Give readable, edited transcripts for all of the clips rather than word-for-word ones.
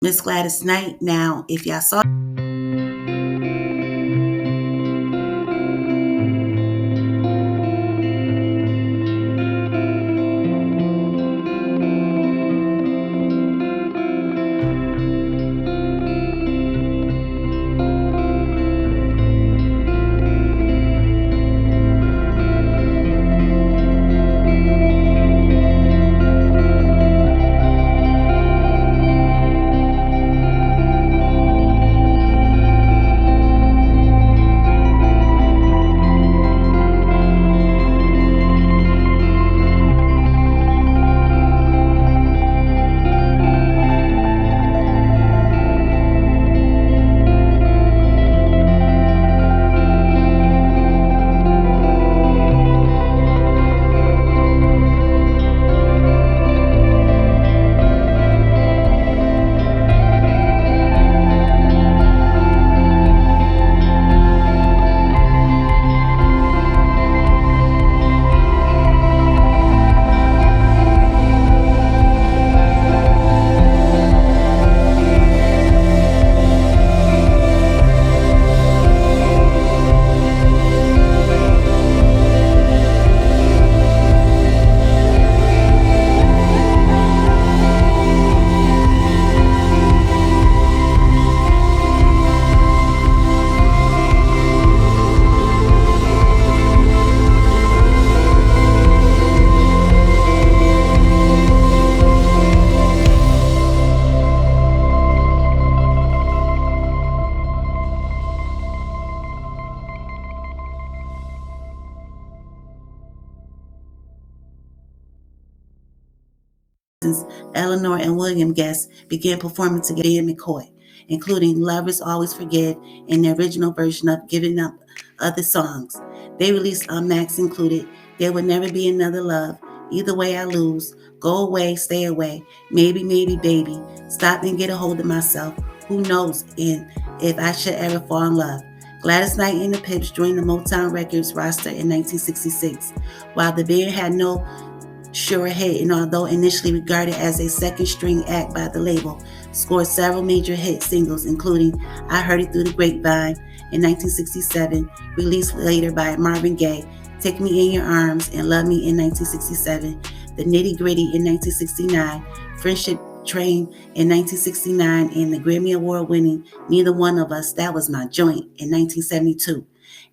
Miss Gladys Knight. Now, if y'all saw Eleanor and William Guest began performing together in McCoy, including Lovers Always Forgive and the original version of Giving Up other songs. They released on Max included There Would Never Be Another Love, Either Way I Lose, Go Away, Stay Away, Maybe, Maybe, Baby, Stop and Get a Hold of Myself, Who Knows, and If I Should Ever Fall in Love. Gladys Knight and the Pips joined the Motown Records roster in 1966. While the band had no sure hit, and although initially regarded as a second string act by the label, scored several major hit singles, including I Heard It Through the Grapevine in 1967, released later by Marvin Gaye, Take Me in Your Arms and Love Me in 1967, The Nitty Gritty in 1969, Friendship Train in 1969, and the Grammy Award winning Neither One of Us, That Was My Joint in 1972.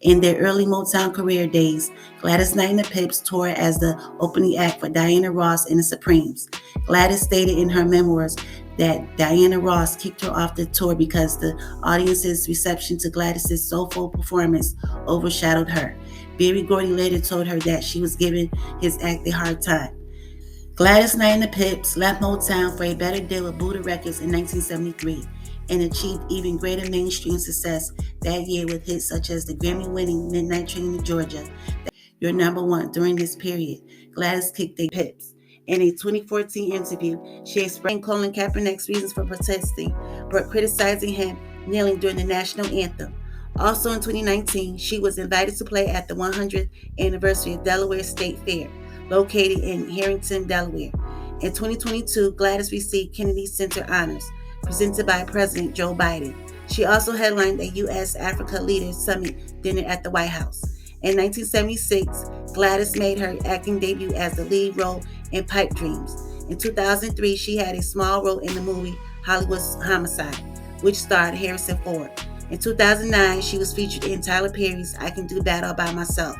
In their early Motown career days, Gladys Knight and the Pips toured as the opening act for Diana Ross and the Supremes. Gladys stated in her memoirs that Diana Ross kicked her off the tour because the audience's reception to Gladys's soulful performance overshadowed her. Berry Gordy later told her that she was giving his act a hard time. Gladys Knight and the Pips left Motown for a better deal with Buddha Records in 1973 and achieved even greater mainstream success that year with hits such as the Grammy-winning Midnight Train to Georgia, your number one. During this period, Gladys kicked the Pips. In a 2014 interview, she explained Colin Kaepernick's reasons for protesting, but criticizing him kneeling during the national anthem. Also in 2019, she was invited to play at the 100th anniversary of Delaware State Fair, located in Harrington, Delaware. In 2022, Gladys received Kennedy Center honors, presented by President Joe Biden. She also headlined a U.S. Africa Leaders Summit dinner at the White House. In 1976, Gladys made her acting debut as the lead role in Pipe Dreams. In 2003, she had a small role in the movie Hollywood's Homicide, which starred Harrison Ford. In 2009, she was featured in Tyler Perry's I Can Do That All By Myself,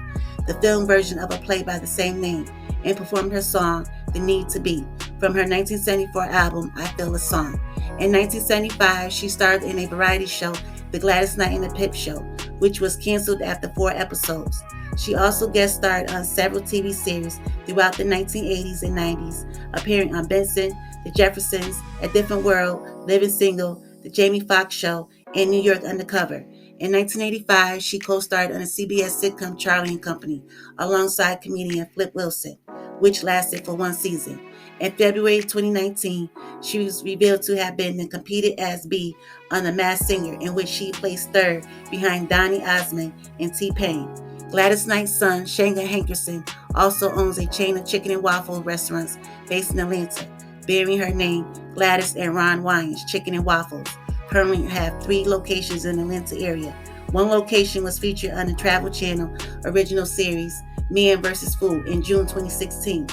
the film version of a play by the same name, and performed her song, The Need to Be, from her 1974 album, I Feel a Song. In 1975, she starred in a variety show, The Gladys Knight and the Pips Show, which was canceled after 4 episodes. She also guest starred on several TV series throughout the 1980s and 90s, appearing on Benson, The Jeffersons, A Different World, Living Single, The Jamie Foxx Show, and New York Undercover. In 1985, she co-starred on a CBS sitcom Charlie and Company alongside comedian Flip Wilson, which lasted for 1 season. In February 2019, she was revealed to have been and competed as B on The Masked Singer, in which she placed third behind Donny Osmond and T-Pain. Gladys Knight's son, Shanga Hankerson, also owns a chain of chicken and waffle restaurants based in Atlanta, bearing her name. Gladys and Ron Wyans Chicken and Waffles currently have 3 locations in the Atlanta area. One location was featured on the Travel Channel original series Men vs. Food in June 2016.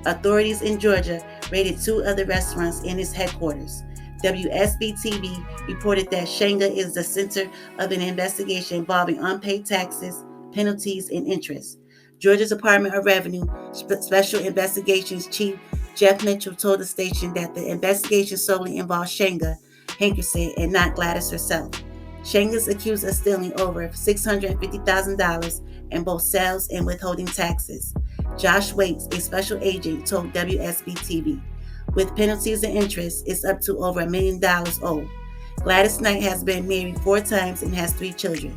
Authorities in Georgia raided 2 other restaurants in its headquarters. WSB-TV reported that Shanga is the center of an investigation involving unpaid taxes, penalties, and interest. Georgia Department of Revenue Special Investigations Chief Jeff Mitchell told the station that the investigation solely involved Shanga Hankerson and not Gladys herself. Shanga is accused of stealing over $650,000 in both sales and withholding taxes. Josh Waits, a special agent, told WSB-TV, with penalties and interest, it's up to over $1 million owed. Gladys Knight has been married 4 times and has 3 children.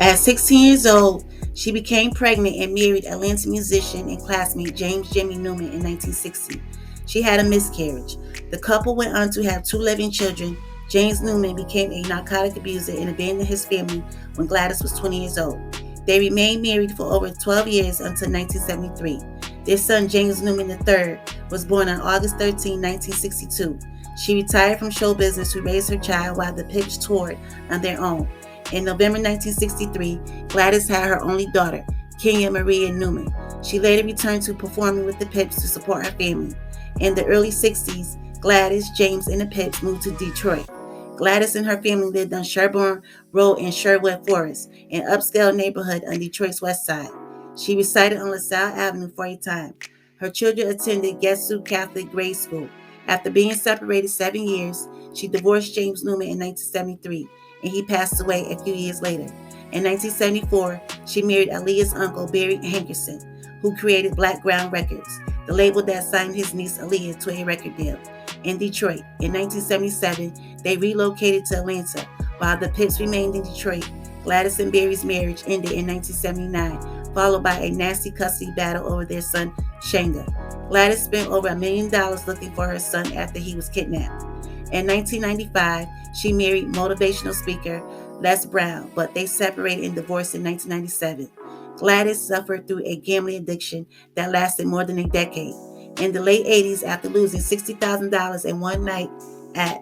At 16 years old, she became pregnant and married Atlanta musician and classmate James Jimmy Newman in 1960. She had a miscarriage. The couple went on to have 2 living children. James Newman became a narcotic abuser and abandoned his family when Gladys was 20 years old. They remained married for over 12 years until 1973. Their son, James Newman III, was born on August 13, 1962. She retired from show business to raise her child while the Pips toured on their own. In November 1963, Gladys had her only daughter, Kenya Maria Newman. She later returned to performing with the Pips to support her family. In the early 60s, Gladys, James, and the Pips moved to Detroit. Gladys and her family lived on Sherbourne Road in Sherwood Forest, an upscale neighborhood on Detroit's west side. She resided on LaSalle Avenue for a time. Her children attended Getsu Catholic Grade School. After being separated 7 years, she divorced James Newman in 1973, and he passed away a few years later. In 1974, she married Aaliyah's uncle, Barry Hankerson, who created Black Ground Records, the label that signed his niece Aaliyah to a record deal. In Detroit, in 1977, they relocated to Atlanta. While the Pips remained in Detroit, Gladys and Barry's marriage ended in 1979, followed by a nasty custody battle over their son, Shanga. Gladys spent over $1 million looking for her son after he was kidnapped. In 1995, she married motivational speaker Les Brown, but they separated and divorced in 1997. Gladys suffered through a gambling addiction that lasted more than a decade. In the late 80s, after losing $60,000 in one night at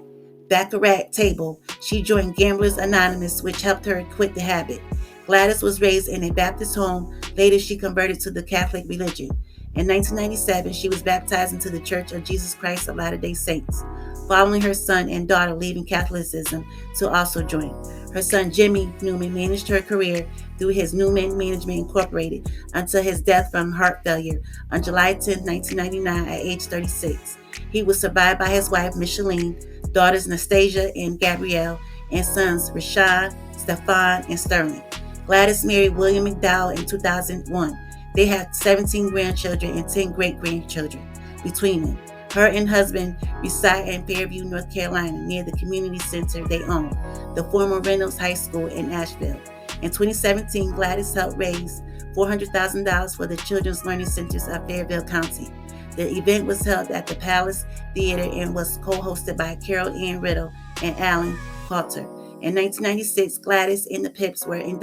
Baccarat table, she joined Gamblers Anonymous, which helped her quit the habit. Gladys was raised in a Baptist home. Later, she converted to the Catholic religion. In 1997, she was baptized into the Church of Jesus Christ of Latter-day Saints, following her son and daughter leaving Catholicism to also join. Her son, Jimmy Newman, managed her career through his Newman Management Incorporated until his death from heart failure on July 10, 1999 at age 36. He was survived by his wife, Micheline, daughters Nastasia and Gabrielle, and sons Rashawn, Stefan, and Sterling. Gladys married William McDowell in 2001. They had 17 grandchildren and 10 great-grandchildren between them. Her and husband reside in Fairview, North Carolina, near the community center they own, the former Reynolds High School in Asheville. In 2017, Gladys helped raise $400,000 for the Children's Learning Centers of Fairfield County. The event was held at the Palace Theater and was co-hosted by Carol Ann Riddle and Alan Coulter. In 1996, Gladys and the Pips were inducted